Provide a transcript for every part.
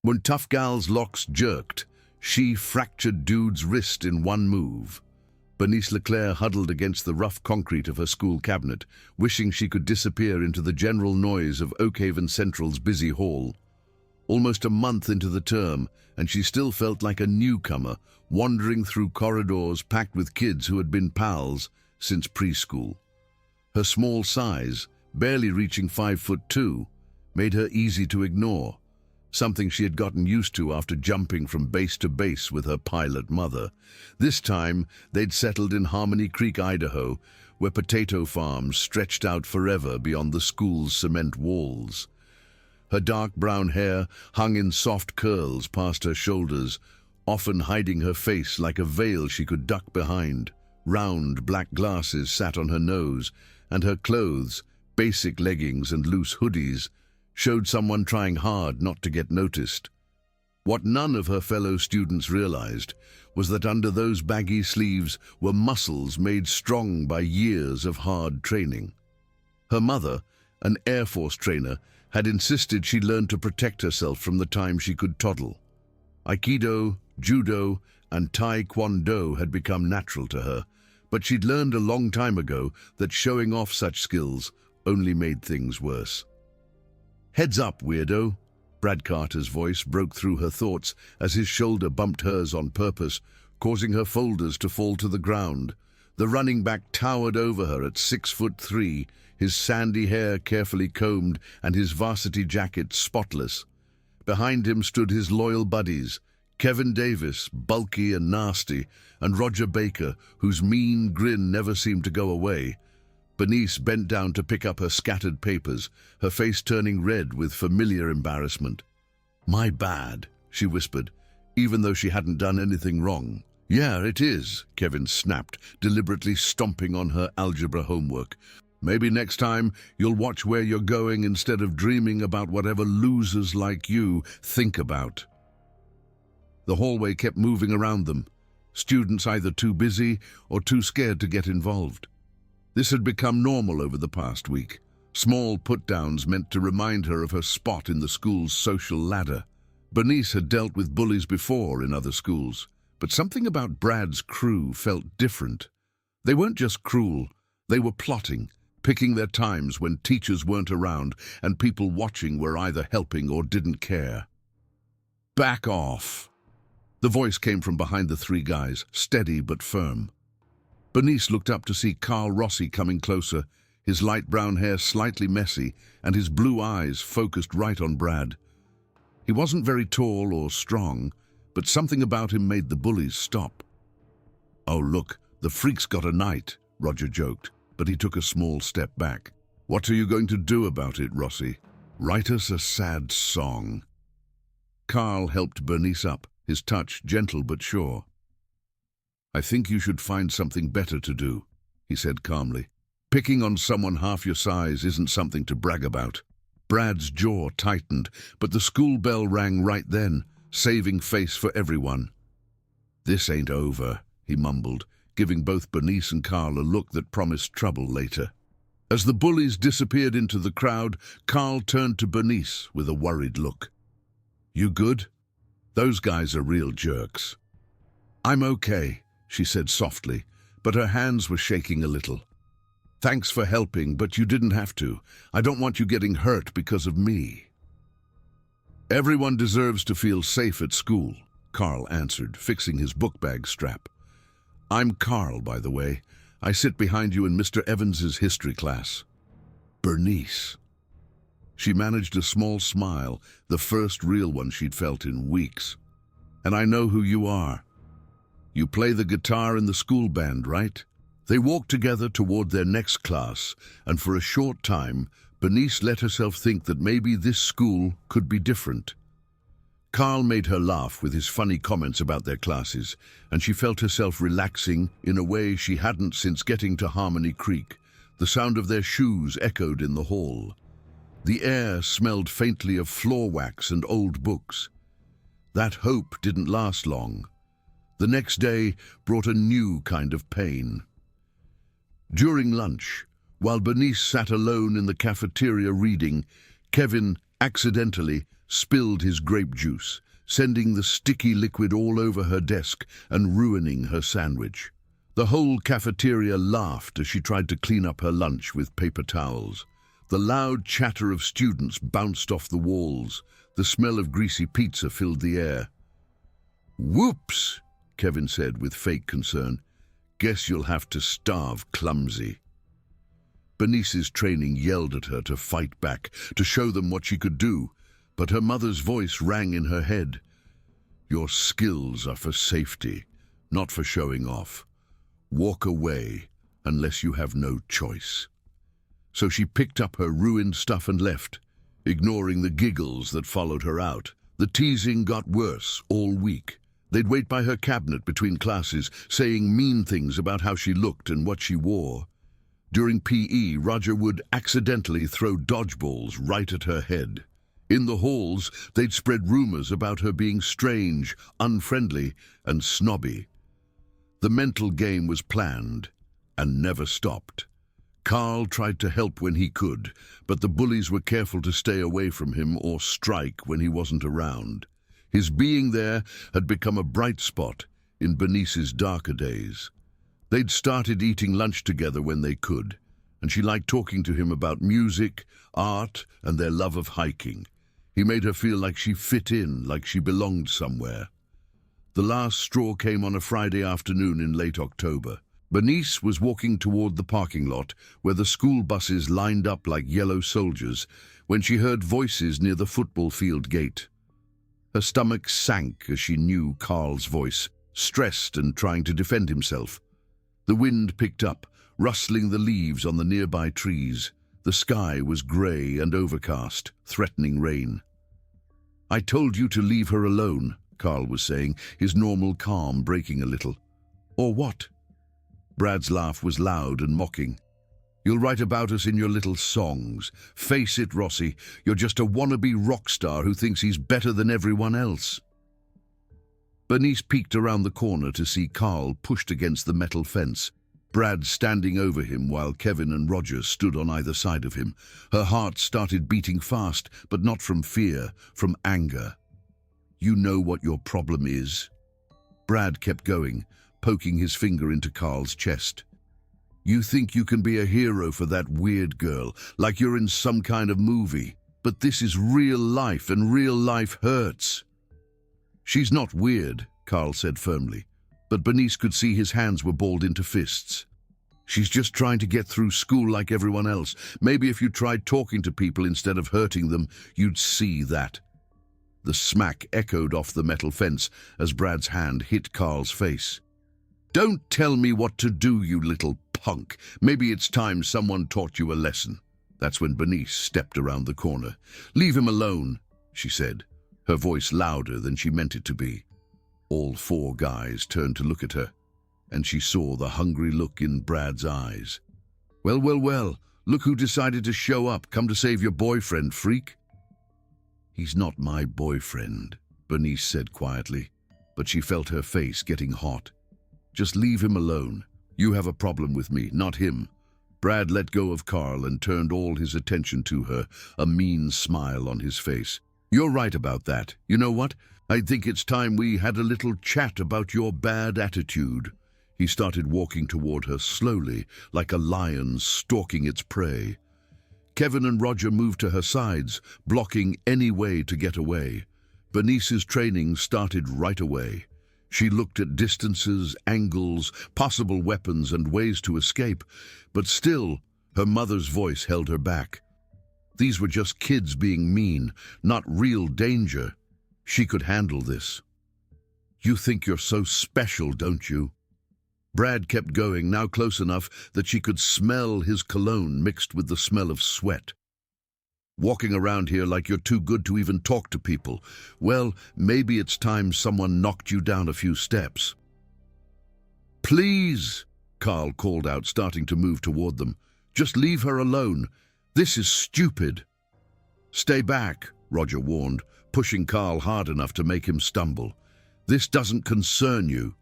When Tough Gal's locks jerked, she fractured Dude's wrist in one move. Bernice Leclerc huddled against the rough concrete of her school cabinet, wishing she could disappear into the general noise of Oakhaven Central's busy hall. Almost a month into the term, and she still felt like a newcomer, wandering through corridors packed with kids who had been pals since preschool. Her small size, barely reaching 5'2", made her easy to ignore, something she had gotten used to after jumping from base to base with her pilot mother. This time, they'd settled in Harmony Creek, Idaho, where potato farms stretched out forever beyond the school's cement walls. Her dark brown hair hung in soft curls past her shoulders, often hiding her face like a veil she could duck behind. Round black glasses sat on her nose, and her clothes, basic leggings and loose hoodies, showed someone trying hard not to get noticed. What none of her fellow students realized was that under those baggy sleeves were muscles made strong by years of hard training. Her mother, an Air Force trainer, had insisted she learn to protect herself from the time she could toddle. Aikido, Judo, and Tae Kwon Do had become natural to her, but she'd learned a long time ago that showing off such skills only made things worse. "Heads up, weirdo!" Brad Carter's voice broke through her thoughts as his shoulder bumped hers on purpose, causing her folders to fall to the ground. The running back towered over her at 6'3", his sandy hair carefully combed and his varsity jacket spotless. Behind him stood his loyal buddies, Kevin Davis, bulky and nasty, and Roger Baker, whose mean grin never seemed to go away. Bernice bent down to pick up her scattered papers, her face turning red with familiar embarrassment. "My bad," she whispered, even though she hadn't done anything wrong. "Yeah, it is," Kevin snapped, deliberately stomping on her algebra homework. "Maybe next time you'll watch where you're going instead of dreaming about whatever losers like you think about." The hallway kept moving around them, students either too busy or too scared to get involved. This had become normal over the past week. Small put-downs meant to remind her of her spot in the school's social ladder. Bernice had dealt with bullies before in other schools, but something about Brad's crew felt different. They weren't just cruel, they were plotting, picking their times when teachers weren't around and people watching were either helping or didn't care. "Back off!" The voice came from behind the three guys, steady but firm. Bernice looked up to see Carl Rossi coming closer, his light brown hair slightly messy and his blue eyes focused right on Brad. He wasn't very tall or strong, but something about him made the bullies stop. "Oh, look, the freak's got a knight," Roger joked, but he took a small step back. "What are you going to do about it, Rossi? Write us a sad song." Carl helped Bernice up, his touch gentle but sure. "I think you should find something better to do," he said calmly. "Picking on someone half your size isn't something to brag about." Brad's jaw tightened, but the school bell rang right then, saving face for everyone. "This ain't over," he mumbled, giving both Bernice and Carl a look that promised trouble later. As the bullies disappeared into the crowd, Carl turned to Bernice with a worried look. "You good? Those guys are real jerks." "I'm okay," she said softly, but her hands were shaking a little. "Thanks for helping, but you didn't have to. I don't want you getting hurt because of me." "Everyone deserves to feel safe at school," Carl answered, fixing his book bag strap. "I'm Carl, by the way. I sit behind you in Mr. Evans's history class." "Bernice." She managed a small smile, the first real one she'd felt in weeks. "And I know who you are. You play the guitar in the school band, right?" They walked together toward their next class, and for a short time, Bernice let herself think that maybe this school could be different. Carl made her laugh with his funny comments about their classes, and she felt herself relaxing in a way she hadn't since getting to Harmony Creek. The sound of their shoes echoed in the hall. The air smelled faintly of floor wax and old books. That hope didn't last long. The next day brought a new kind of pain. During lunch, while Bernice sat alone in the cafeteria reading, Kevin accidentally spilled his grape juice, sending the sticky liquid all over her desk and ruining her sandwich. The whole cafeteria laughed as she tried to clean up her lunch with paper towels. The loud chatter of students bounced off the walls. The smell of greasy pizza filled the air. "Whoops," Kevin said with fake concern. "Guess you'll have to starve, clumsy." Bernice's training yelled at her to fight back, to show them what she could do, but her mother's voice rang in her head. "Your skills are for safety, not for showing off. Walk away unless you have no choice." So she picked up her ruined stuff and left, ignoring the giggles that followed her out. The teasing got worse all week. They'd wait by her cabinet between classes, saying mean things about how she looked and what she wore. During PE, Roger would accidentally throw dodgeballs right at her head. In the halls, they'd spread rumors about her being strange, unfriendly, and snobby. The mental game was planned and never stopped. Carl tried to help when he could, but the bullies were careful to stay away from him or strike when he wasn't around. His being there had become a bright spot in Bernice's darker days. They'd started eating lunch together when they could, and she liked talking to him about music, art, and their love of hiking. He made her feel like she fit in, like she belonged somewhere. The last straw came on a Friday afternoon in late October. Bernice was walking toward the parking lot, where the school buses lined up like yellow soldiers, when she heard voices near the football field gate. Her stomach sank as she knew Carl's voice, stressed and trying to defend himself. The wind picked up, rustling the leaves on the nearby trees. The sky was grey and overcast, threatening rain. "I told you to leave her alone," Carl was saying, his normal calm breaking a little. "Or what?" Brad's laugh was loud and mocking. "You'll write about us in your little songs. Face it, Rossi, you're just a wannabe rock star who thinks he's better than everyone else." Bernice peeked around the corner to see Carl pushed against the metal fence, Brad standing over him while Kevin and Roger stood on either side of him. Her heart started beating fast, but not from fear, from anger. "You know what your problem is?" Brad kept going, poking his finger into Carl's chest. "You think you can be a hero for that weird girl, like you're in some kind of movie. But this is real life, and real life hurts." "She's not weird," Carl said firmly, but Bernice could see his hands were balled into fists. "She's just trying to get through school like everyone else. Maybe if you tried talking to people instead of hurting them, you'd see that." The smack echoed off the metal fence as Brad's hand hit Carl's face. "Don't tell me what to do, you little punk. Maybe it's time someone taught you a lesson." That's when Bernice stepped around the corner. "Leave him alone," she said, her voice louder than she meant it to be. All four guys turned to look at her, and she saw the hungry look in Brad's eyes. Well, look who decided to show up. Come to save your boyfriend, freak." "He's not my boyfriend," Bernice said quietly, but she felt her face getting hot. "Just leave him alone. You have a problem with me, not him." Brad let go of Carl and turned all his attention to her, a mean smile on his face. "You're right about that. You know what? I think it's time we had a little chat about your bad attitude." He started walking toward her slowly, like a lion stalking its prey. Kevin and Roger moved to her sides, blocking any way to get away. Bernice's training started right away. She looked at distances, angles, possible weapons, and ways to escape, but still, her mother's voice held her back. These were just kids being mean, not real danger. She could handle this. "You think you're so special, don't you?" Brad kept going, now close enough that she could smell his cologne mixed with the smell of sweat. "Walking around here like you're too good to even talk to people. Well, maybe it's time someone knocked you down a few steps." "Please," Carl called out, starting to move toward them. "Just leave her alone. This is stupid." "Stay back," Roger warned, pushing Carl hard enough to make him stumble. "This doesn't concern you."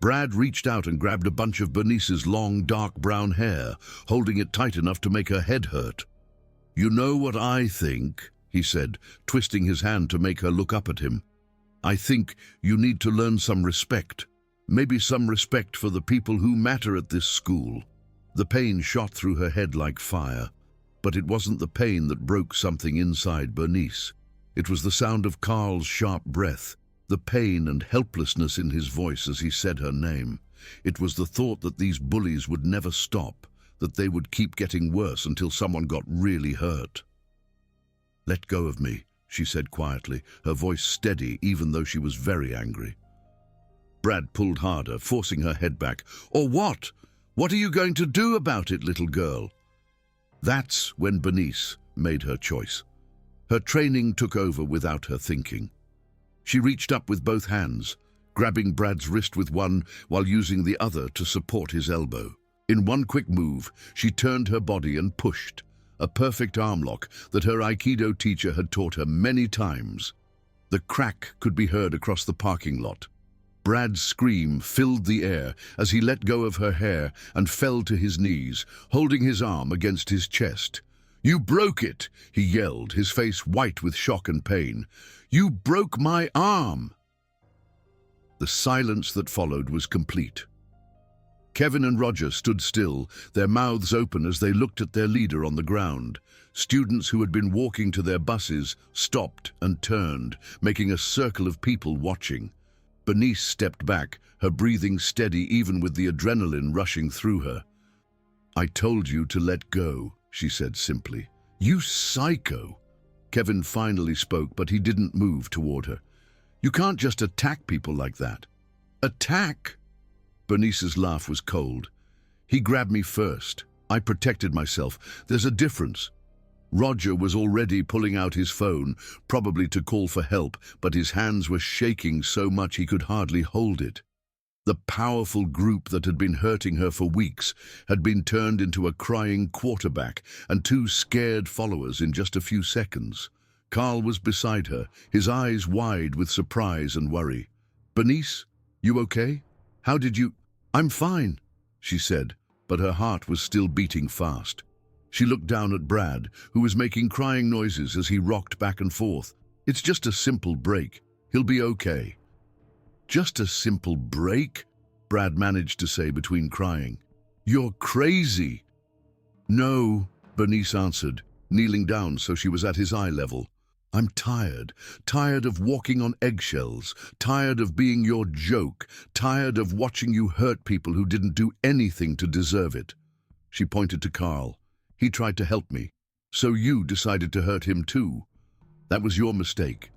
Brad reached out and grabbed a bunch of Bernice's long, dark brown hair, holding it tight enough to make her head hurt. "You know what I think?" he said, twisting his hand to make her look up at him. "I think you need to learn some respect. Maybe some respect for the people who matter at this school." The pain shot through her head like fire, but it wasn't the pain that broke something inside Bernice. It was the sound of Carl's sharp breath, the pain and helplessness in his voice as he said her name. It was the thought that these bullies would never stop, that they would keep getting worse until someone got really hurt. "Let go of me," she said quietly, her voice steady even though she was very angry. Brad pulled harder, forcing her head back. "Or what? What are you going to do about it, little girl?" That's when Bernice made her choice. Her training took over without her thinking. She reached up with both hands, grabbing Brad's wrist with one while using the other to support his elbow. In one quick move, she turned her body and pushed, a perfect arm lock that her Aikido teacher had taught her many times. The crack could be heard across the parking lot. Brad's scream filled the air as he let go of her hair and fell to his knees, holding his arm against his chest. "You broke it!" he yelled, his face white with shock and pain. "You broke my arm!" The silence that followed was complete. Kevin and Roger stood still, their mouths open as they looked at their leader on the ground. Students who had been walking to their buses stopped and turned, making a circle of people watching. Bernice stepped back, her breathing steady even with the adrenaline rushing through her. "I told you to let go," she said simply. "You psycho!" Kevin finally spoke, but he didn't move toward her. "You can't just attack people like that." "Attack?" Bernice's laugh was cold. "He grabbed me first. I protected myself. There's a difference." Roger was already pulling out his phone, probably to call for help, but his hands were shaking so much he could hardly hold it. The powerful group that had been hurting her for weeks had been turned into a crying quarterback and two scared followers in just a few seconds. Carl was beside her, his eyes wide with surprise and worry. "Bernice, you okay? How did you—" "I'm fine," she said, but her heart was still beating fast. She looked down at Brad, who was making crying noises as he rocked back and forth. "It's just a simple break. He'll be okay." "Just a simple break?" Brad managed to say between crying. "You're crazy." "No," Bernice answered, kneeling down so she was at his eye level. "I'm tired of walking on eggshells, tired of being your joke, tired of watching you hurt people who didn't do anything to deserve it." She pointed to Carl. "He tried to help me, so you decided to hurt him too. That was your mistake."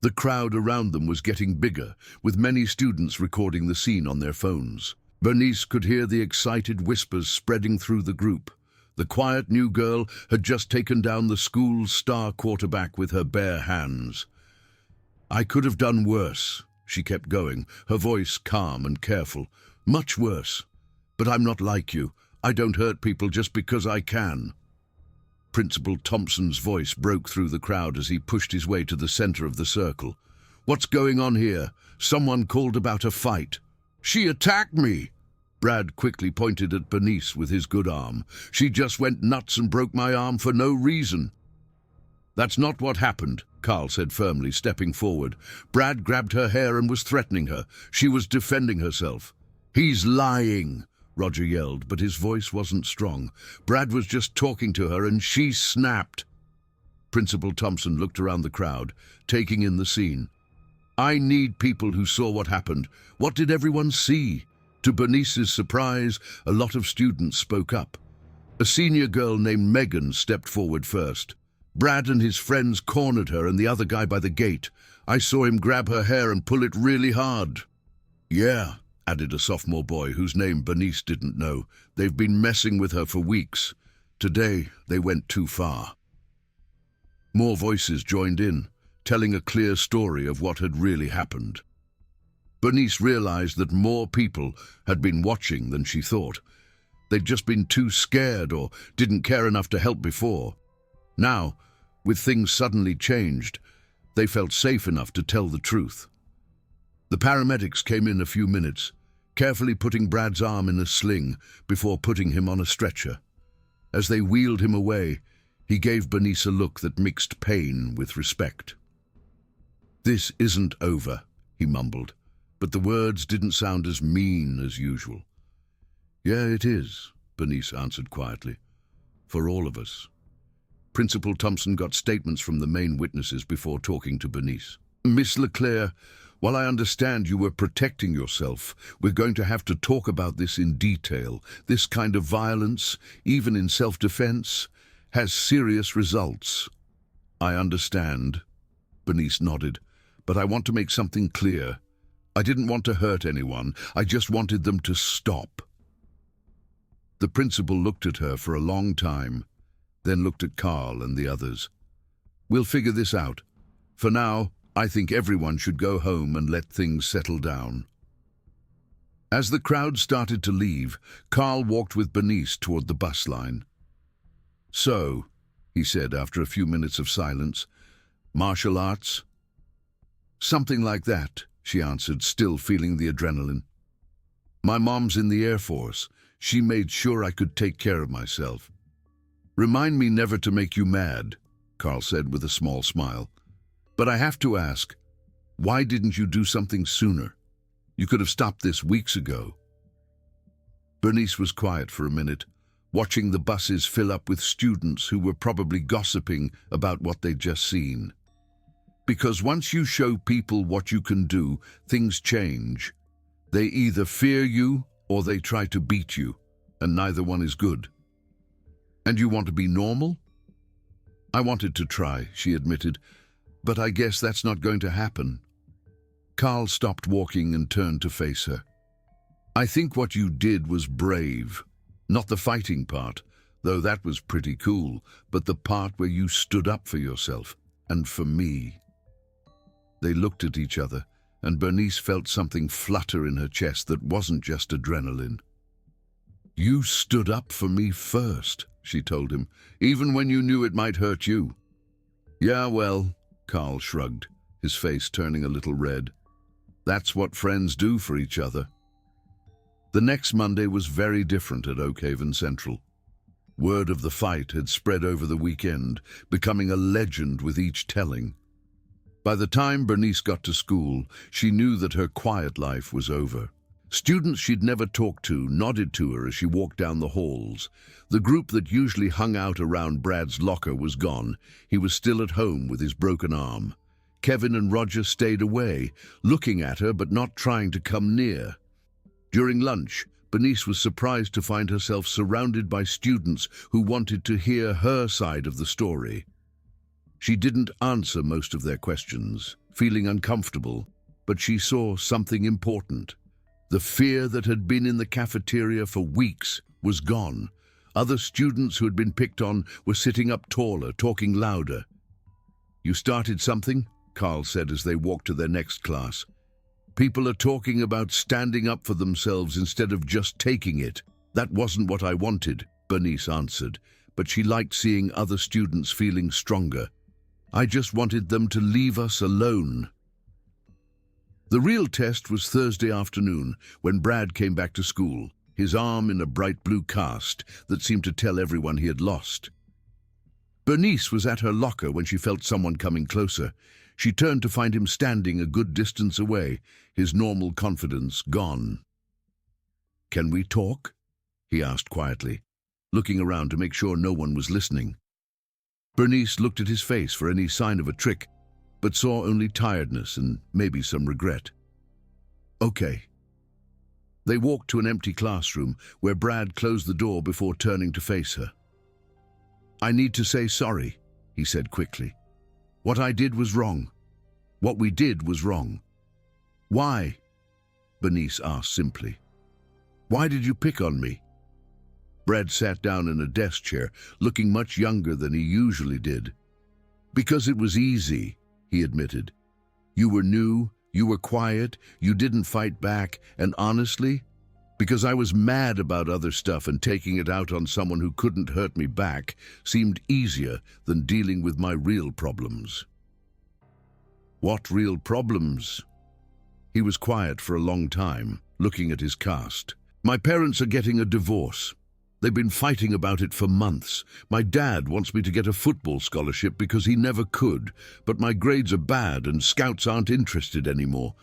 The crowd around them was getting bigger, with many students recording the scene on their phones. Bernice could hear the excited whispers spreading through the group. The quiet new girl had just taken down the school's star quarterback with her bare hands. "I could have done worse," she kept going, her voice calm and careful. "Much worse. But I'm not like you. I don't hurt people just because I can." Principal Thompson's voice broke through the crowd as he pushed his way to the center of the circle. "What's going on here? Someone called about a fight." "She attacked me!" Brad quickly pointed at Bernice with his good arm. "She just went nuts and broke my arm for no reason." "That's not what happened," Carl said firmly, stepping forward. "Brad grabbed her hair and was threatening her. She was defending herself." "He's lying!" Roger yelled, but his voice wasn't strong. "Brad was just talking to her and she snapped." Principal Thompson looked around the crowd, taking in the scene. "I need people who saw what happened. What did everyone see?" To Bernice's surprise, a lot of students spoke up. A senior girl named Megan stepped forward first. "Brad and his friends cornered her and the other guy by the gate. I saw him grab her hair and pull it really hard." "Yeah," added a sophomore boy whose name Bernice didn't know. "They've been messing with her for weeks. Today, they went too far." More voices joined in, telling a clear story of what had really happened. Bernice realized that more people had been watching than she thought. They'd just been too scared or didn't care enough to help before. Now, with things suddenly changed, they felt safe enough to tell the truth. The paramedics came in a few minutes, carefully putting Brad's arm in a sling before putting him on a stretcher. As they wheeled him away, He gave Bernice a look that mixed pain with respect. "This isn't over," he mumbled, but the words didn't sound as mean as usual. "Yeah, it is," Bernice answered quietly. "For all of us." Principal Thompson got statements from the main witnesses before talking to Bernice. "Miss Leclerc, while I understand you were protecting yourself, we're going to have to talk about this in detail. This kind of violence, even in self-defense, has serious results." "I understand," Bernice nodded, "but I want to make something clear. I didn't want to hurt anyone. I just wanted them to stop." The principal looked at her for a long time, then looked at Carl and the others. "We'll figure this out. For now, I think everyone should go home and let things settle down." As the crowd started to leave, Carl walked with Bernice toward the bus line. "So," he said after a few minutes of silence, "martial arts?" "Something like that," she answered, still feeling the adrenaline. "My mom's in the Air Force. She made sure I could take care of myself." "Remind me never to make you mad," Carl said with a small smile. "But I have to ask, why didn't you do something sooner? You could have stopped this weeks ago." Bernice was quiet for a minute, watching the buses fill up with students who were probably gossiping about what they'd just seen. Because once you show people what you can do, things change. They either fear you or they try to beat you, and neither one is good. "And you want to be normal?" "I wanted to try," she admitted, "but I guess that's not going to happen." Carl stopped walking and turned to face her. "I think what you did was brave. Not the fighting part, though that was pretty cool, but the part where you stood up for yourself, and for me." They looked at each other, and Bernice felt something flutter in her chest that wasn't just adrenaline. "You stood up for me first," she told him, "even when you knew it might hurt you." "Yeah, well," Carl shrugged, his face turning a little red. "That's what friends do for each other." The next Monday was very different at Oakhaven Central. Word of the fight had spread over the weekend, becoming a legend with each telling. By the time Bernice got to school, she knew that her quiet life was over. Students she'd never talked to nodded to her as she walked down the halls. The group that usually hung out around Brad's locker was gone. He was still at home with his broken arm. Kevin and Roger stayed away, looking at her but not trying to come near. During lunch, Bernice was surprised to find herself surrounded by students who wanted to hear her side of the story. She didn't answer most of their questions, feeling uncomfortable, but she saw something important. The fear that had been in the cafeteria for weeks was gone. Other students who had been picked on were sitting up taller, talking louder. "You started something?" Carl said as they walked to their next class. "People are talking about standing up for themselves instead of just taking it. That wasn't what I wanted," Bernice answered, but she liked seeing other students feeling stronger. "I just wanted them to leave us alone." The real test was Thursday afternoon when Brad came back to school, his arm in a bright blue cast that seemed to tell everyone he had lost. Bernice was at her locker when she felt someone coming closer. She turned to find him standing a good distance away, his normal confidence gone. "Can we talk?" he asked quietly, looking around to make sure no one was listening. Bernice looked at his face for any sign of a trick, but saw only tiredness and maybe some regret. "Okay." They walked to an empty classroom where Brad closed the door before turning to face her. "I need to say sorry," he said quickly. "What I did was wrong. What we did was wrong." "Why?" Bernice asked simply. "Why did you pick on me?" Brad sat down in a desk chair, looking much younger than he usually did. "Because it was easy," he admitted. "You were new, you were quiet, you didn't fight back, and honestly, because I was mad about other stuff and taking it out on someone who couldn't hurt me back seemed easier than dealing with my real problems." "What real problems?" He was quiet for a long time, looking at his cast. "My parents are getting a divorce. They've been fighting about it for months. My dad wants me to get a football scholarship because he never could, but my grades are bad and scouts aren't interested anymore.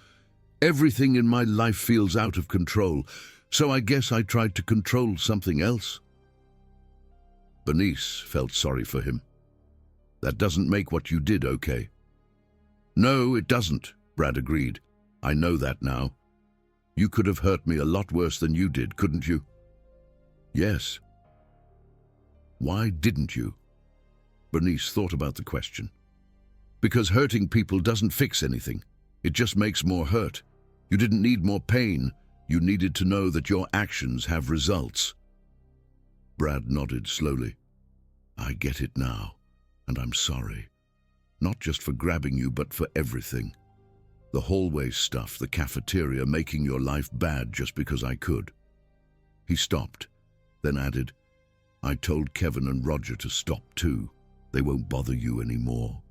Everything in my life feels out of control, so I guess I tried to control something else." Bernice felt sorry for him. "That doesn't make what you did okay." "No, it doesn't," Brad agreed. "I know that now. You could have hurt me a lot worse than you did, couldn't you?" "Yes." "Why didn't you?" Bernice thought about the question. "Because hurting people doesn't fix anything. It just makes more hurt. You didn't need more pain. You needed to know that your actions have results." Brad nodded slowly. "I get it now, and I'm sorry. Not just for grabbing you, but for everything. The hallway stuff, the cafeteria, making your life bad just because I could." He stopped, then added, "I told Kevin and Roger to stop too. They won't bother you anymore."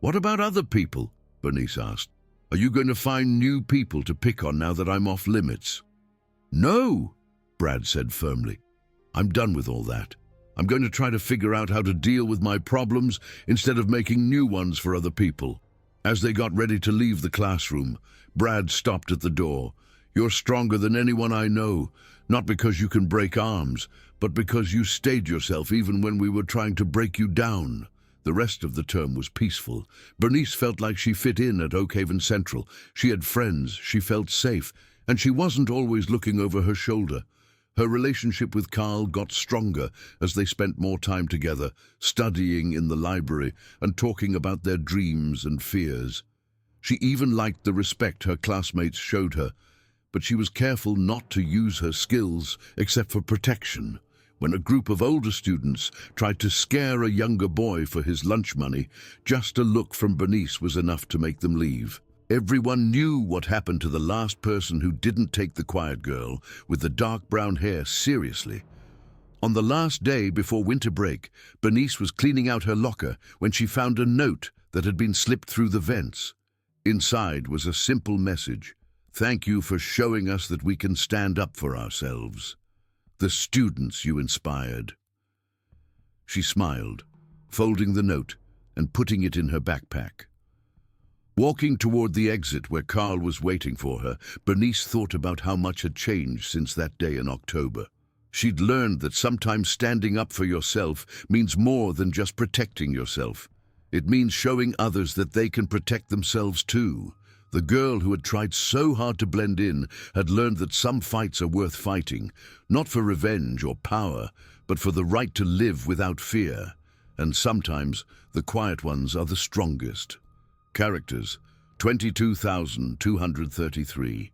"What about other people?" Bernice asked. "Are you going to find new people to pick on now that I'm off limits?" "No," Brad said firmly. "I'm done with all that. I'm going to try to figure out how to deal with my problems instead of making new ones for other people." As they got ready to leave the classroom, Brad stopped at the door. "You're stronger than anyone I know, not because you can break arms, but because you stayed yourself even when we were trying to break you down." The rest of the term was peaceful. Bernice felt like she fit in at Oak Haven Central. She had friends, she felt safe, and she wasn't always looking over her shoulder. Her relationship with Carl got stronger as they spent more time together, studying in the library and talking about their dreams and fears. She even liked the respect her classmates showed her, but she was careful not to use her skills except for protection. When a group of older students tried to scare a younger boy for his lunch money, just a look from Bernice was enough to make them leave. Everyone knew what happened to the last person who didn't take the quiet girl with the dark brown hair seriously. On the last day before winter break, Bernice was cleaning out her locker when she found a note that had been slipped through the vents. Inside was a simple message: "Thank you for showing us that we can stand up for ourselves. The students you inspired." She smiled, folding the note and putting it in her backpack. Walking toward the exit where Carl was waiting for her, Bernice thought about how much had changed since that day in October. She'd learned that sometimes standing up for yourself means more than just protecting yourself. It means showing others that they can protect themselves too. The girl who had tried so hard to blend in had learned that some fights are worth fighting, not for revenge or power, but for the right to live without fear. And sometimes the quiet ones are the strongest. Characters: 22,233.